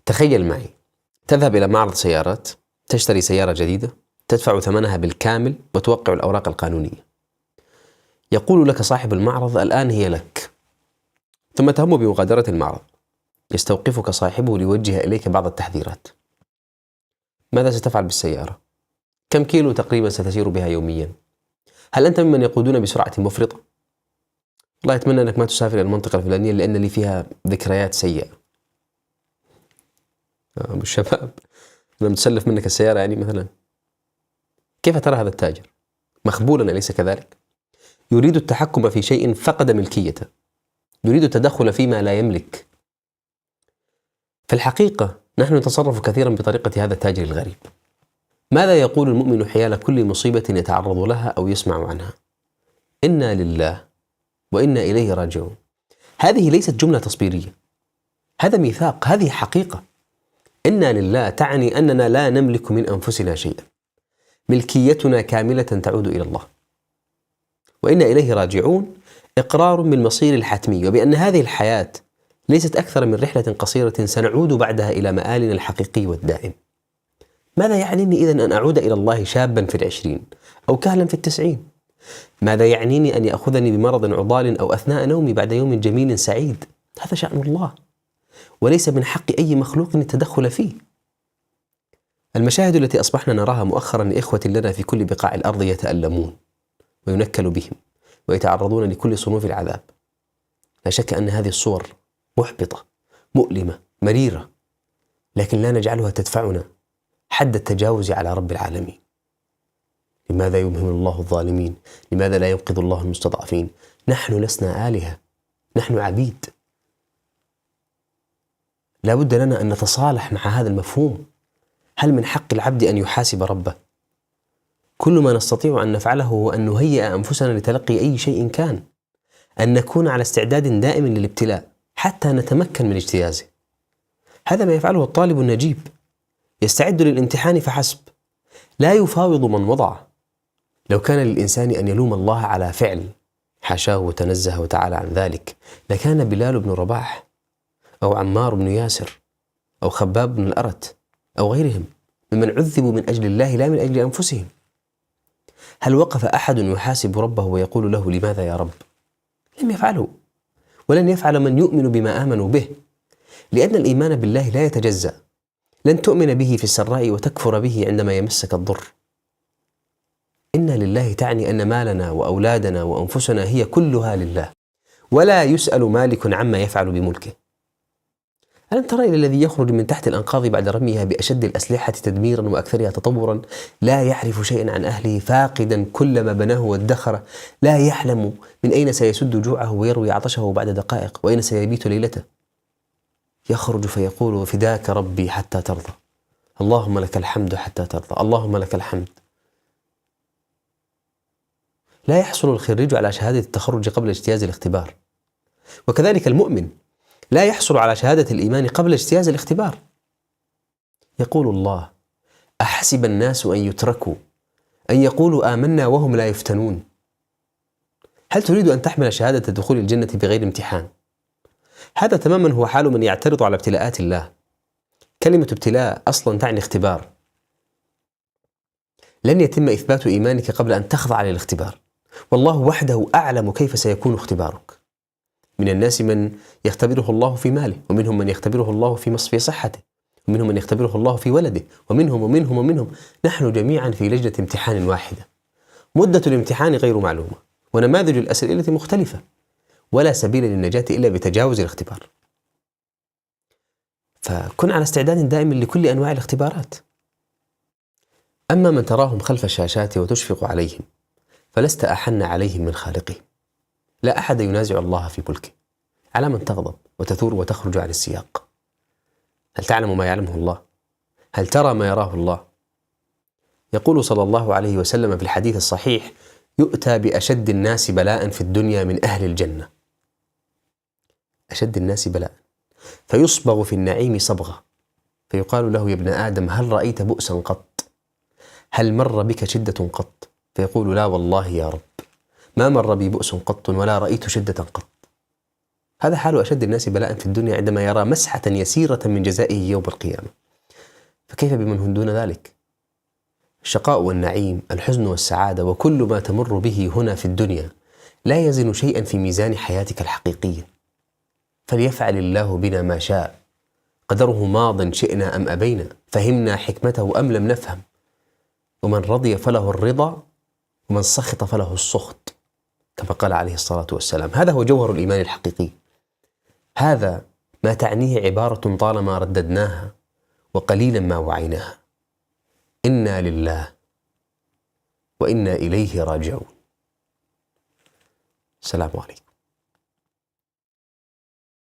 تخيل معي، تذهب إلى معرض سيارات، تشتري سيارة جديدة، تدفع ثمنها بالكامل وتوقع الأوراق القانونية. يقول لك صاحب المعرض: الآن هي لك. ثم تهم بمغادرة المعرض. يستوقفك صاحبه ليوجه إليك بعض التحذيرات. ماذا ستفعل بالسيارة؟ كم كيلو تقريبا ستسير بها يوميا؟ هل أنت ممن يقودون بسرعة مفرطة؟ والله أتمنى أنك ما تسافر إلى المنطقة الفلانية لأن لي فيها ذكريات سيئة. أبو الشباب، لما تسلف منك السيارة يعني مثلا، كيف ترى هذا التاجر؟ مخبولا أليس كذلك؟ يريد التحكم في شيء فقد ملكيته، يريد التدخل فيما لا يملك. في الحقيقة نحن نتصرف كثيرا بطريقة هذا التاجر الغريب. ماذا يقول المؤمن حيال كل مصيبة يتعرض لها أو يسمع عنها؟ إنا لله وإنا إليه راجعون. هذه ليست جملة تصبيرية، هذا ميثاق، هذه حقيقة. إنا لله تعني أننا لا نملك من أنفسنا شيئا، ملكيتنا كاملة تعود إلى الله. وإنا إليه راجعون إقرار بالمصير الحتمي، وبأن هذه الحياة ليست أكثر من رحلة قصيرة سنعود بعدها إلى مآلنا الحقيقي والدائم. ماذا يعنيني إذن أن أعود إلى الله شابا في 20 أو كهلا في 90؟ ماذا يعنيني أن يأخذني بمرض عضال أو أثناء نومي بعد يوم جميل سعيد؟ هذا شأن الله، وليس من حق أي مخلوق التدخل فيه. المشاهد التي أصبحنا نراها مؤخرا لإخوة لنا في كل بقاع الأرض يتألمون وينكل بهم ويتعرضون لكل صنوف العذاب، لا شك أن هذه الصور محبطة، مؤلمة، مريرة، لكن لا نجعلها تدفعنا حد التجاوز على رب العالمين. لماذا يمهل الله الظالمين؟ لماذا لا ينقذ الله المستضعفين؟ نحن لسنا آلهة، نحن عبيد. لا بد لنا أن نتصالح مع هذا المفهوم. هل من حق العبد أن يحاسب ربه؟ كل ما نستطيع أن نفعله هو أن نهيئ أنفسنا لتلقي أي شيء كان، أن نكون على استعداد دائم للابتلاء حتى نتمكن من اجتيازه. هذا ما يفعله الطالب النجيب، يستعد للامتحان فحسب، لا يفاوض من وضع. لو كان للإنسان أن يلوم الله على فعل، حاشاه وتنزه وتعالى عن ذلك، لكان بلال بن رباح أو عمار بن ياسر أو خباب بن الأرت أو غيرهم ممن عذبوا من أجل الله لا من أجل أنفسهم. هل وقف أحد يحاسب ربه ويقول له: لماذا يا رب؟ لم يفعله، ولن يفعل من يؤمن بما آمنوا به، لأن الإيمان بالله لا يتجزأ. لن تؤمن به في السراء وتكفر به عندما يمسك الضر. إنا لله تعني أن مالنا وأولادنا وأنفسنا هي كلها لله، ولا يسأل مالك عما يفعل بملكه. ألم ترى إلى الذي يخرج من تحت الأنقاض بعد رميها بأشد الأسلحة تدميرا وأكثرها تطورا، لا يعرف شيئا عن أهله، فاقدا كل ما بناه وادخره، لا يحلم من أين سيسد جوعه ويروي عطشه بعد دقائق، وأين سيبيت ليلته. يخرج فيقول: فداك ربي حتى ترضى، اللهم لك الحمد حتى ترضى، اللهم لك الحمد. لا يحصل الخريج على شهادة التخرج قبل اجتياز الاختبار، وكذلك المؤمن لا يحصل على شهادة الإيمان قبل اجتياز الاختبار. يقول الله: أحسب الناس أن يتركوا أن يقولوا آمنا وهم لا يفتنون. هل تريد أن تحمل شهادة دخول الجنة بغير امتحان؟ هذا تماما هو حال من يعترض على ابتلاءات الله. كلمة ابتلاء أصلا تعني اختبار. لن يتم إثبات إيمانك قبل أن تخضع للاختبار، والله وحده أعلم كيف سيكون اختبارك. من الناس من يختبره الله في ماله، ومنهم من يختبره الله في صحته، ومنهم من يختبره الله في ولده، ومنهم. نحن جميعا في لجنة امتحان واحدة. مدة الامتحان غير معلومة، ونماذج الأسئلة مختلفة، ولا سبيل للنجاة إلا بتجاوز الاختبار. فكن على استعداد دائم لكل أنواع الاختبارات. أما من تراهم خلف الشاشات وتشفق عليهم، فلست أحن عليهم من خالقهم. لا أحد ينازع الله في ملكه. على من تغضب وتثور وتخرج عن السياق؟ هل تعلم ما يعلمه الله؟ هل ترى ما يراه الله؟ يقول صلى الله عليه وسلم في الحديث الصحيح: يؤتى بأشد الناس بلاء في الدنيا من أهل الجنة. أشد الناس بلاء، فيصبغ في النعيم صبغة، فيقال له: يا ابن آدم هل رأيت بؤسا قط؟ هل مر بك شدة قط؟ فيقول: لا والله يا رب، ما مر بي بؤس قط ولا رأيت شدة قط. هذا حال أشد الناس بلاء في الدنيا عندما يرى مسحة يسيرة من جزائه يوم القيامة، فكيف بمن هم دون ذلك؟ الشقاء والنعيم، الحزن والسعادة، وكل ما تمر به هنا في الدنيا لا يزن شيئا في ميزان حياتك الحقيقية. فليفعل الله بنا ما شاء، قدره ماض شئنا أم أبينا، فهمنا حكمته أم لم نفهم، ومن رضي فله الرضا ومن سخط فله السخط، كما قال عليه الصلاة والسلام. هذا هو جوهر الإيمان الحقيقي، هذا ما تعنيه عبارة طالما رددناها وقليلا ما وعيناها: إنا لله وإنا إليه راجعون. السلام عليكم.